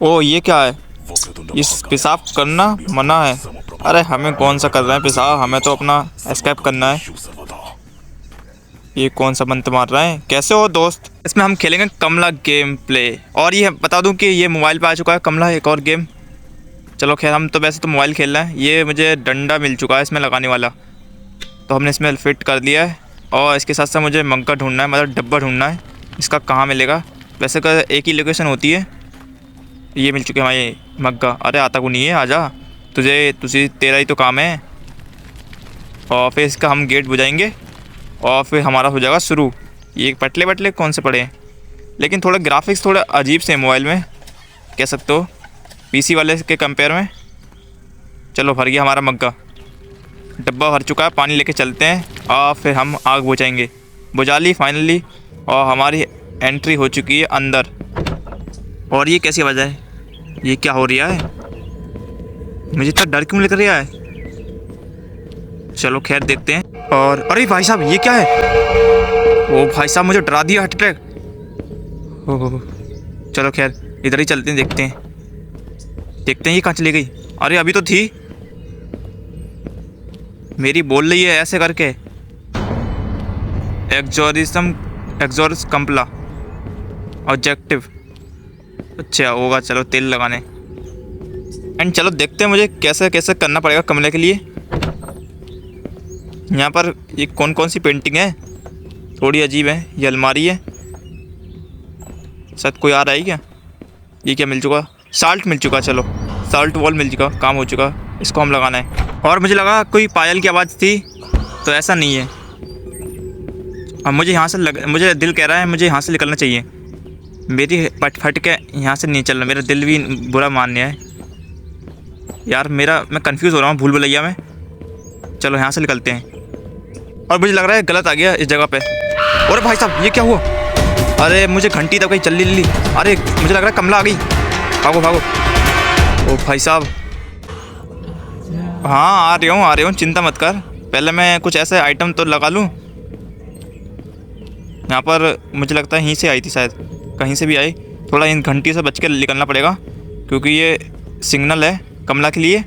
ओ ये क्या है? इस पेशाब करना मना है। अरे हमें कौन सा कर रहे हैं पेशाब, हमें तो अपना एस्केप करना है। ये कौन सा मंत्र मार रहे हैं? कैसे हो दोस्त? इसमें हम खेलेंगे कमला गेम प्ले। और ये बता दूं कि ये मोबाइल पे आ चुका है कमला एक और गेम। चलो खैर, हम तो वैसे तो मोबाइल खेल रहे हैं। ये मुझे डंडा मिल चुका है इसमें लगाने वाला, तो हमने इसमें फिट कर दिया है। और इसके साथ साथ मुझे मग्गा ढूंढना है, मतलब डब्बा ढूंढना है। इसका कहाँ मिलेगा? वैसे का एक ही लोकेशन होती है। ये मिल चुके हैं हमारे मग्गा। अरे आता को नहीं है, आजा। तुझे तेरा ही तो काम है। और फिर इसका हम गेट बुझाएंगे और फिर हमारा हो जाएगा शुरू। ये पटले पटले कौन से पड़े हैं, लेकिन थोड़ा ग्राफिक्स थोड़ा अजीब से है मोबाइल में, कह सकते हो पीसी वाले के कंपेयर में। चलो भर गया हमारा मग्गा, डब्बा भर चुका है। पानी लेके चलते हैं और फिर हम आग बुझाएंगे। बुझा ली फाइनली, और हमारी एंट्री हो चुकी है अंदर। और ये कैसी आवाज़ है? ये क्या हो रहा है? मुझे इतना डर क्यों लग रहा है? चलो खैर देखते हैं। और अरे भाई साहब ये क्या है? ओ भाई साहब मुझे डरा दिया, हार्ट अटैक। ओह चलो खैर इधर ही चलते हैं, देखते हैं ये कहाँ चली गई। अरे अभी तो थी, मेरी बोल रही है ऐसे करके। एग्जॉरिस कम्पला ऑब्जेक्टिव। अच्छा होगा, चलो तेल लगाने। एंड चलो देखते हैं मुझे कैसे कैसे करना पड़ेगा कमरे के लिए। यहाँ पर ये कौन कौन सी पेंटिंग है? थोड़ी अजीब है। ये अलमारी है, शायद कोई आ रहा है क्या? ये क्या मिल चुका? साल्ट मिल चुका। चलो साल्ट वॉल मिल चुका, काम हो चुका। इसको हम लगाना है। और मुझे लगा कोई पायल की आवाज़ थी, तो ऐसा नहीं है। अब मुझे यहाँ से मुझे दिल कह रहा है मुझे यहाँ से निकलना चाहिए। मेरी फट के यहाँ से नहीं चलना, मेरा दिल भी बुरा मान्य है यार। मैं कंफ्यूज हो रहा हूँ भूल भुलैया में। चलो यहाँ से निकलते हैं। और मुझे लग रहा है गलत आ गया इस जगह पे। और भाई साहब ये क्या हुआ? अरे मुझे घंटी तब कहीं चल ली। अरे मुझे लग रहा है कमला आ गई। भागो भागो। ओ भाई साहब, हाँ आ रही हूँ, चिंता मत कर। पहले मैं कुछ ऐसे आइटम तो लगा लूँ। यहाँ पर मुझे लगता है यहीं से आई थी, शायद कहीं से भी आई। थोड़ा इन घंटी से बच के निकलना पड़ेगा, क्योंकि ये सिग्नल है कमला के लिए।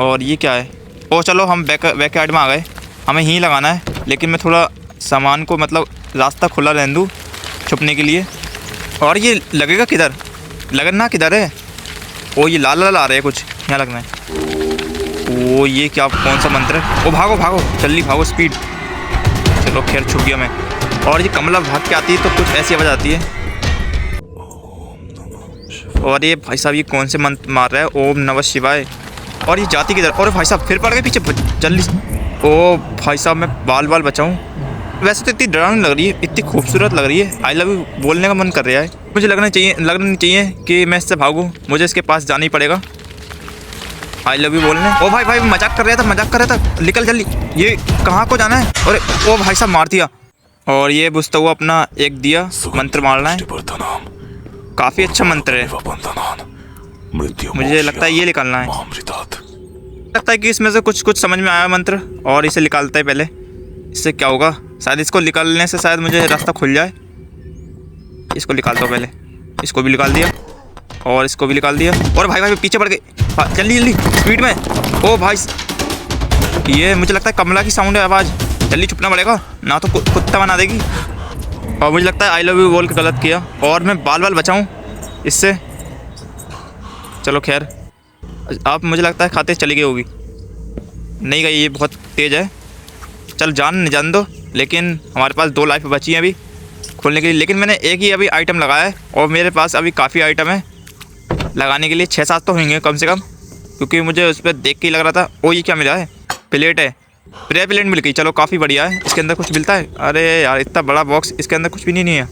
और ये क्या है? ओ चलो हम बैक यार्ड में आ गए। हमें यहीं लगाना है, लेकिन मैं थोड़ा सामान को मतलब रास्ता खुला रहने दूँ छुपने के लिए। और ये लगेगा किधर? लगना किधर है? ओ ये लाल लाल आ रहा है कुछ, यहाँ लगना है। ओ ये क्या, कौन सा मंत्र है? ओ भागो भागो, जल्दी भागो, स्पीड। चलो खैर छुप गया मैं। और ये कमला भाग के आती है तो कुछ ऐसी आवाज़ आती है। और ये भाई साहब ये कौन से मंत्र मार रहा है? ओम नमः शिवाय। और ये जाती किधर? और भाई साहब फिर पड़ गए पीछे, जल्दी। ओ भाई साहब मैं बाल बचाऊं। वैसे तो इतनी डरावनी लग रही है, इतनी खूबसूरत लग रही है। आई लव यू बोलने का मन कर रहा है। मुझे लगना चाहिए कि मैं इससे भागूं। मुझे इसके पास जाना ही पड़ेगा आई लव यू बोलने। ओ भाई मजाक कर रहा था। निकल जल्दी। ये कहाँ को जाना है? अरे ओ भाई साहब मार दिया। और ये बुझता हुआ अपना एक दिया मंत्र मारना है। काफ़ी अच्छा मंत्र है। मुझे लगता है ये निकालना है। लगता है कि इसमें से कुछ समझ में आया मंत्र, और इसे निकालता है पहले। इससे क्या होगा? शायद इसको निकालने से शायद मुझे रास्ता खुल जाए। इसको निकालता हूँ पहले। इसको भी निकाल दिया और इसको भी निकाल दिया। और भाई पीछे पड़ गए। जल्दी स्पीड में। ओ भाई ये मुझे लगता है कमला की साउंड है आवाज़। जल्दी छुपना पड़ेगा, ना तो कुत्ता बना देगी। और मुझे लगता है आई लव यू बोल के गलत किया, और मैं बाल बचाऊँ इससे। चलो खैर, अब मुझे लगता है खाते चली गई होगी। नहीं गई, ये बहुत तेज़ है। चल जान दो। लेकिन हमारे पास 2 लाइफ बची हैं अभी खोलने के लिए। लेकिन मैंने एक ही अभी आइटम लगाया है, और मेरे पास अभी काफ़ी आइटम है लगाने के लिए। 6-7 तो होंगे कम से कम, क्योंकि मुझे उस पर देख के ही लग रहा था। ओ ये क्या मिला है? प्लेट है। प्लेट मिल गई। चलो काफ़ी बढ़िया है। इसके अंदर कुछ मिलता है? अरे यार इतना बड़ा बॉक्स, इसके अंदर कुछ भी नहीं है।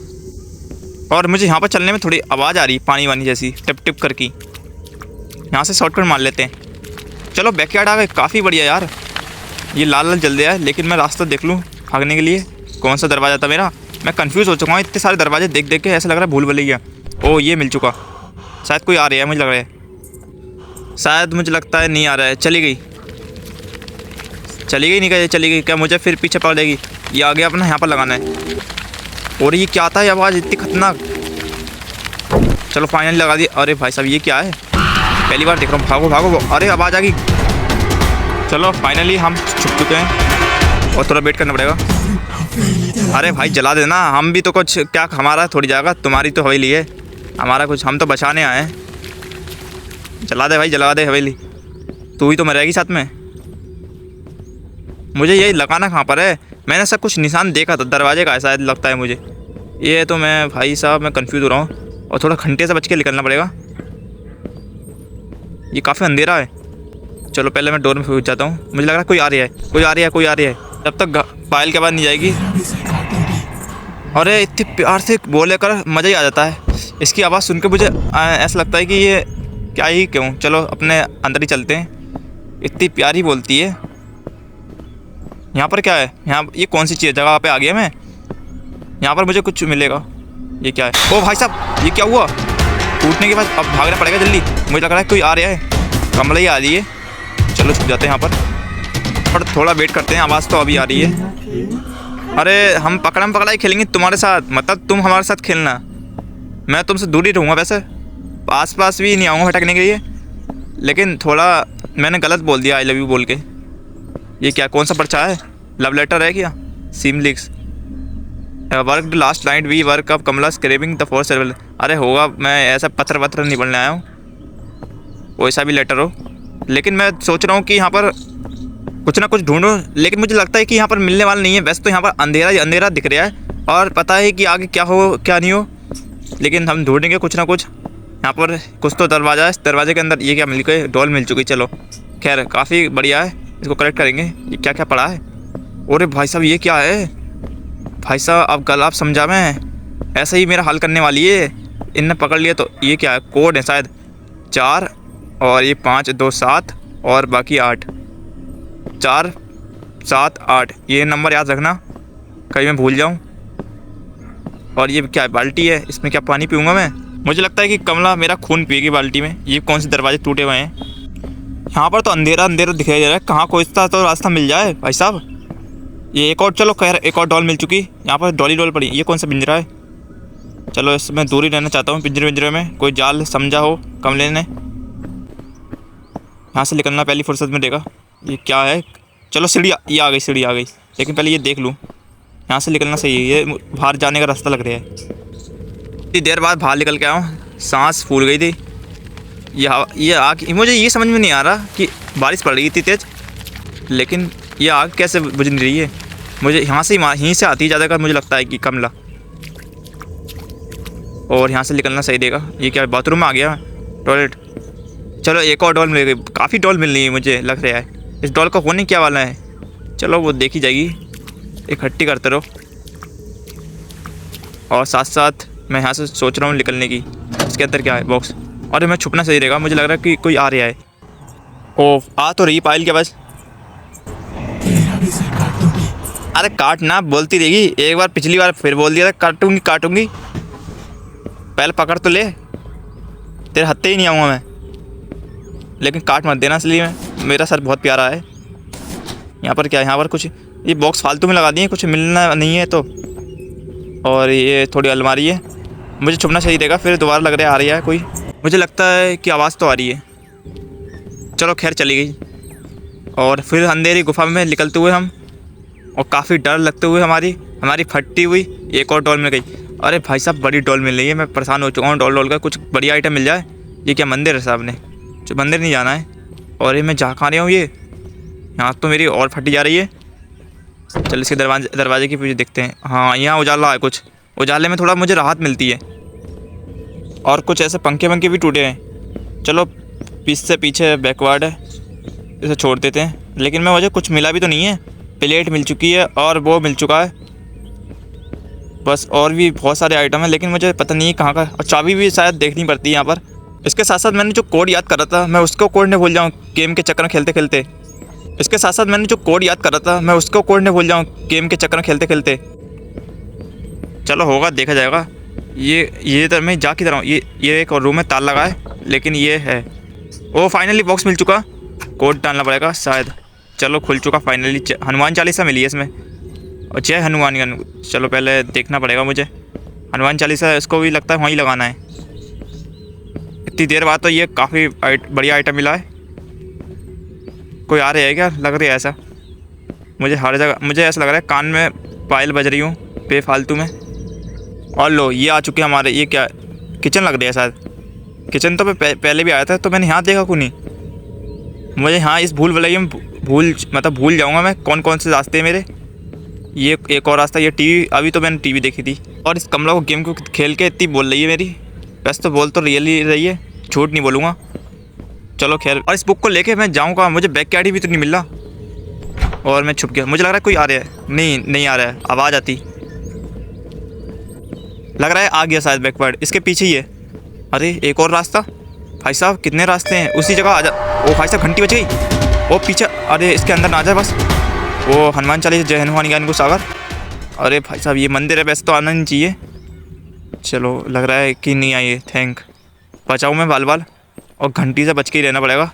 और मुझे यहाँ पर चलने में थोड़ी आवाज़ आ रही है, पानी वानी जैसी, टिप टिप करके। यहाँ से शॉर्टकट मार लेते हैं। चलो बैकयार्ड आ गए। काफ़ी बढ़िया यार। ये लाल जल गया है, लेकिन मैं रास्ता देख लूँ भागने के लिए। कौन सा दरवाज़ा था मेरा? मैं कंफ्यूज हो चुका हूँ, इतने सारे दरवाजे देख के ऐसा लग रहा है भूल भुलैया। ओ ये मिल चुका। शायद कोई आ रहा है, मुझे लग रहा है। शायद मुझे लगता है नहीं आ रहा है। चली गई नहीं चली गई क्या? मुझे फिर पीछे पड़ेगी। ये आ गया अपना, यहाँ पर लगाना है। और ये क्या था ये आवाज़ इतनी खतरनाक? चलो फाइनली लगा दी। अरे भाई साहब ये क्या है, पहली बार देख रहा हूँ। भागो भागो, अरे आवाज़ आ गई। चलो फाइनली हम छुप चुके हैं और थोड़ा वेट करना पड़ेगा। अरे भाई जला देना, हम भी तो कुछ, क्या हमारा थोड़ी जाएगा, तुम्हारी तो हवेली है, हमारा कुछ, हम तो बचाने आए हैं। जला दे भाई, जला दे हवेली, तू ही तो मरेगी साथ में। मुझे यही लगाना कहाँ पर है, मैंने सब कुछ निशान देखा था, दरवाजे का शायद लगता है मुझे। ये तो मैं भाई साहब मैं कंफ्यूज हो रहा हूँ और थोड़ा घंटे से बच के निकलना पड़ेगा। ये काफ़ी अंधेरा है। चलो पहले मैं डोर में घुस जाता हूँ, मुझे लग रहा है कोई आ रहा है, कोई आ रहा है, कोई आ रहा है। जब तक पायल के बाद नहीं जाएगी। अरे इतने प्यार से बोले कर मज़ा ही आ जाता है। इसकी आवाज़ सुन के मुझे ऐसा लगता है कि ये क्या ही क्यों, चलो अपने अंदर ही चलते हैं। इतनी प्यारी बोलती है। यहाँ पर क्या है, यहाँ ये कौन सी चीज़ जगह पे आ गया मैं, यहाँ पर मुझे कुछ मिलेगा। ये क्या है, ओ भाई साहब ये क्या हुआ, टूटने के बाद अब भागना पड़ेगा जल्दी। मुझे लग रहा है कोई आ रहा है, कमला ही आ रही है। चलो छुप जाते हैं यहाँ पर थोड़ा वेट करते हैं। आवाज़ तो अभी आ रही है। अरे हम पकड़म पकड़ाई खेलेंगे तुम्हारे साथ, मतलब तुम हमारे साथ खेलना, मैं तुमसे दूर ही रहूँगा। वैसे आस पास भी नहीं आऊँगा भटकने के लिए, लेकिन थोड़ा मैंने गलत बोल दिया आई लव यू बोल के। ये क्या, कौन सा पर्चा है, लव लेटर है क्या? Seem licks work last night we work up Kamla scraping the four सर्वल। अरे होगा, मैं ऐसा पत्र वत्र नहीं बोलने आया हूँ, वैसा भी लेटर हो। लेकिन मैं सोच रहा हूँ कि यहाँ पर कुछ ना कुछ ढूंढो, लेकिन मुझे लगता है कि यहाँ पर मिलने वाला नहीं है। वैसे तो यहाँ पर अंधेरा ही अंधेरा दिख रहा है और पता है कि आगे क्या हो क्या नहीं हो, लेकिन हम ढूंढेंगे कुछ ना कुछ। यहाँ पर कुछ तो दरवाज़ा है, इस दरवाजे के अंदर ये क्या मिल गई, डॉल मिल चुकी। चलो खैर काफ़ी बढ़िया है, इसको कलेक्ट करेंगे। ये क्या क्या पड़ा है, अरे भाई साहब ये क्या है भाई साहब, अब कल आप समझा, मैं ऐसे ही मेरा हल करने वाली है, इनने पकड़ लिया। तो ये क्या है, कोड है शायद 4 और ये 5 2 7 और बाकी 8 4 7 8, ये नंबर याद रखना कहीं मैं भूल जाऊं। और ये क्या है, बाल्टी है, इसमें क्या पानी पीऊँगा मैं? मुझे लगता है कि कमला मेरा खून पिएगी बाल्टी में। ये कौन से दरवाजे टूटे हुए हैं, यहाँ पर तो अंधेरा अंधेरा दिखाई दे रहा है, कहाँ कोई तो रास्ता मिल जाए भाई साहब। ये एक और, चलो खैर एक और डॉल मिल चुकी। यहाँ पर डॉली डॉल पड़ी, ये कौन सा पिंजरा है? चलो इसमें दूर ही रहना चाहता हूँ, पिंजरे में कोई जाल समझा हो कमले ने। यहाँ से निकलना पहली फुर्सत में देगा। ये क्या है, चलो सीढ़ी, ये आ गई, सीढ़ी आ गई, लेकिन पहले ये देख लूँ। यहाँ से निकलना सही है, ये बाहर जाने का रास्ता लग रहा है। इतनी देर बाद बाहर निकल के आया हूँ, सांस फूल गई थी। ये आग, मुझे ये समझ में नहीं आ रहा कि बारिश पड़ रही थी तेज़, लेकिन ये आग कैसे बुझ नहीं रही है। मुझे यहाँ से यहीं से आती है ज़्यादातर, मुझे लगता है कि कमला। और यहाँ से निकलना सही देगा। ये क्या, बाथरूम में आ गया, टॉयलेट। चलो एक और डॉल मिल गई, काफ़ी डॉल मिल रही है मुझे लग रहा है। इस डॉल का होने क्या वाला है, चलो वो देखी जाएगी, इकट्ठी करते रहो। और साथ साथ मैं यहाँ से सोच रहा हूँ निकलने की। इसके अंदर क्या है, बॉक्स। अरे मैं छुपना सही रहेगा, मुझे लग रहा है कि कोई आ रहा है। ओ आ तो रही पायल के पास। अरे काट ना, बोलती रहेगी, एक बार पिछली बार फिर बोल दिया था काटूंगी काटूंगी, पहले पकड़ तो ले, तेरे हत्थे ही नहीं आऊँगा मैं। लेकिन काट मत देना, इसलिए मेरा सर बहुत प्यारा है। यहाँ पर क्या है, यहाँ पर कुछ ये बॉक्स फालतू में लगा दिए, कुछ मिलना नहीं है तो। और ये थोड़ी अलमारी है, मुझे छुपना चाहिए रहेगा, फिर दोबारा लग रहा है आ रही है कोई। मुझे लगता है कि आवाज़ तो आ रही है। चलो खैर चली गई। और फिर अंधेरी गुफा में निकलते हुए हम, और काफ़ी डर लगते हुए हमारी फटती हुई एक और डॉल मिल गई। अरे भाई साहब बड़ी डॉल मिल रही है, मैं परेशान हो चुका हूँ डॉल का। कुछ बढ़िया आइटम मिल जाए। ये क्या मंदिर है साहब ने, जो मंदिर नहीं जाना है। और ये मैं जा कहाँ रहा हूँ, ये यहाँ तो मेरी और फटी जा रही है। चल इसके दरवाजे के पीछे देखते हैं। हाँ यहाँ उजाला है, कुछ उजाले में थोड़ा मुझे राहत मिलती है। और कुछ ऐसे पंखे वंखे भी टूटे हैं। चलो पीछे पीछे बैकवर्ड है, इसे छोड़ देते हैं। लेकिन मैं मुझे कुछ मिला भी तो नहीं है। प्लेट मिल चुकी है और वो मिल चुका है बस, और भी बहुत सारे आइटम हैं, लेकिन मुझे पता नहीं कहाँ का। और चाबी भी शायद देखनी पड़ती है यहाँ पर। इसके साथ साथ मैंने जो कोड याद कर रहा था, मैं उसको कोड नहीं भूल जाऊँ गेम के चक्कर में खेलते खेलते। इसके साथ साथ मैंने जो कोड याद कर रहा था, मैं उसको कोड नहीं भूल जाऊँ गेम के चक्कर में खेलते खेलते। चलो होगा, देखा जाएगा। ये तो मैं जा किधर हूँ, ये एक और रूम में ताला लगा है, लेकिन ये है। ओ फाइनली बॉक्स मिल चुका, कोड डालना पड़ेगा शायद। चलो खुल चुका फाइनली। हनुमान चालीसा मिली है इसमें, और जय हनुमान। चलो पहले देखना पड़ेगा मुझे हनुमान चालीसा, इसको भी लगता है वहीं लगाना है। इतनी देर बाद तो ये काफ़ी बढ़िया आइटम मिला है। कोई आ रहा है क्या? लग रहा है ऐसा मुझे, हर जगह मुझे ऐसा लग रहा है कान में पायल बज रही हूँ बेफालतू में। और लो ये आ चुके हैं हमारे, ये क्या किचन लग रही है शायद। किचन तो मैं पहले भी आया था, तो मैंने यहाँ देखा क्यों नहीं। मुझे यहाँ इस भूल भुलैया में भूल जाऊँगा मैं कौन कौन से रास्ते हैं मेरे। ये एक और रास्ता, ये टीवी, अभी तो मैंने टीवी देखी थी। और इस कमला को गेम को खेल के इतनी बोल रही है मेरी, वैसे तो बोल तो रियल ही रही है, झूठ नहीं बोलूँगा। चलो खैर, और इस बुक को लेके मैं जाऊँगा, मुझे बैक की आईडी भी तो नहीं मिल रहा। और मैं छुप गया, मुझे लग रहा है कोई आ रहा है। नहीं आ रहा है, आवाज़ आती लग रहा है, आ गया शायद बैकवर्ड, इसके पीछे ही है। अरे एक और रास्ता, भाई साहब कितने रास्ते हैं, उसी जगह आ जा। ओ भाई साहब घंटी बज गई, ओ पीछे, अरे इसके अंदर ना आ जाए बस। वो हनुमान चालीसा, जय हनुमान ज्ञान को सागर। अरे भाई साहब ये मंदिर है, वैसे तो आना नहीं चाहिए। चलो लग रहा है कि नहीं आई है, थैंक। बचाऊँ मैं बाल और घंटी से बच के ही रहना पड़ेगा,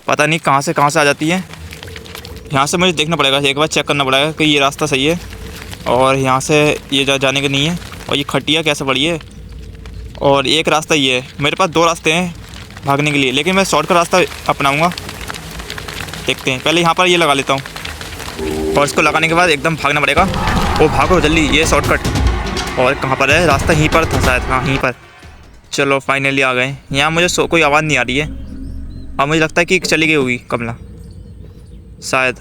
पता नहीं कहाँ से आ जाती है। यहाँ से मुझे देखना पड़ेगा, एक बार चेक करना पड़ेगा कि ये रास्ता सही है और यहाँ से ये जाने का नहीं है। और ये खटिया कैसे पड़ी है, और एक रास्ता ये है। मेरे पास 2 रास्ते हैं भागने के लिए, लेकिन मैं शॉर्टकट रास्ता अपनाऊँगा। देखते हैं, पहले यहाँ पर ये लगा लेता हूँ और इसको लगाने के बाद एकदम भागना पड़ेगा। ओ भागो जल्दी, ये शॉर्टकट। और कहाँ पर है रास्ता, यहीं पर था शायद, हाँ यहीं पर। चलो फाइनली आ गए यहाँ। मुझे कोई आवाज़ नहीं आ रही है, अब मुझे लगता है कि चली गई होगी कमला शायद।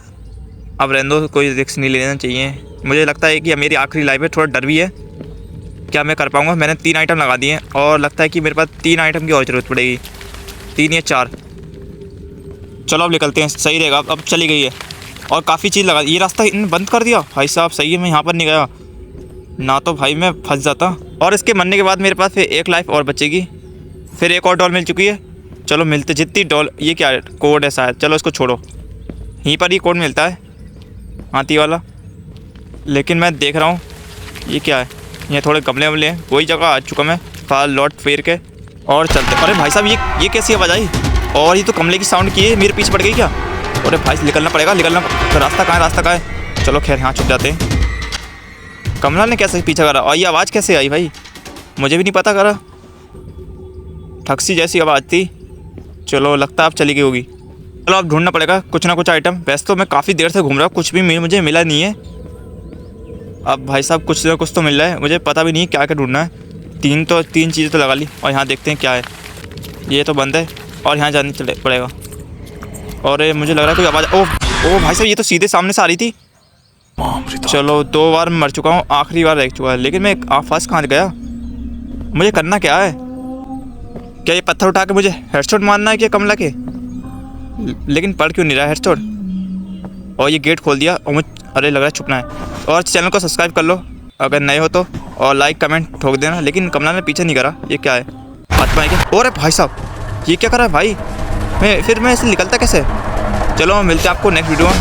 अब रहने दो, कोई रिस्क नहीं लेना चाहिए। मुझे लगता है कि मेरी आखिरी लाइफ है, थोड़ा डर भी है, क्या मैं कर पाऊँगा। मैंने 3 आइटम लगा दिए हैं और लगता है कि मेरे पास 3 आइटम की और ज़रूरत पड़ेगी, 3 या 4। चलो अब निकलते हैं, सही रहेगा। अब चली गई है और काफ़ी चीज़ लगा। ये रास्ता इन्होंने बंद कर दिया, भाई साहब सही है, मैं यहाँ पर नहीं गया ना, तो भाई मैं फंस जाता। और इसके मरने के बाद मेरे पास फिर 1 लाइफ और बचेगी। फिर एक और डॉल मिल चुकी है। चलो मिलते जितनी डॉल, ये क्या है, कोड है शायद, चलो इसको छोड़ो। यहीं पर ही कोड मिलता है हाथी वाला, लेकिन मैं देख रहा हूँ ये क्या है। ये थोड़े गमले वमले हैं, वही जगह आ चुका मैं, फाल लौट फेर के और चलते। अरे भाई साहब ये कैसी आवाज़ आई, और ये तो कमले की साउंड की है, मेरे पीछे पड़ गई क्या। अरे भाई निकलना पड़ेगा, तो रास्ता कहाँ है, चलो खैर यहाँ छुप जाते हैं। कमला ने कैसे पीछा करा, और ये आवाज़ कैसे आई भाई, मुझे भी नहीं पता करा, ठक्सी जैसी आवाज़ थी। चलो लगता है अब चली गई होगी। चलो अब ढूंढना पड़ेगा कुछ ना कुछ आइटम। वैसे तो मैं काफ़ी देर से घूम रहा हूँ, कुछ भी मुझे मिला नहीं है। अब भाई साहब कुछ ना कुछ तो मिल रहा है, मुझे पता भी नहीं क्या ढूंढना है। 3 चीज़ें तो लगा ली, और यहाँ देखते हैं क्या है। ये तो बंद है और यहाँ जाने चले पड़ेगा। और मुझे लग रहा है कोई आवाज़, ओ भाई साहब ये तो सीधे सामने से आ रही थी। चलो 2 बार मर चुका हूँ, आखिरी बार रह चुका है, लेकिन मैं फंस कहाँ गया। मुझे करना क्या है, क्या ये पत्थर उठा के मुझे हेडशॉट मारना है क्या कमला के, लेकिन पड़ क्यों नहीं रहा हेडशॉट। और ये गेट खोल दिया और अरे लग रहा है छुपना है। और चैनल को सब्सक्राइब कर लो अगर नए हो तो, और लाइक कमेंट ठोक देना। लेकिन कमला ने पीछे नहीं करा, ये क्या है, हाथ में क्या। और भाई साहब ये क्या करा है भाई, मैं इसे निकलता कैसे। चलो मिलते हैं आपको नेक्स्ट वीडियो में।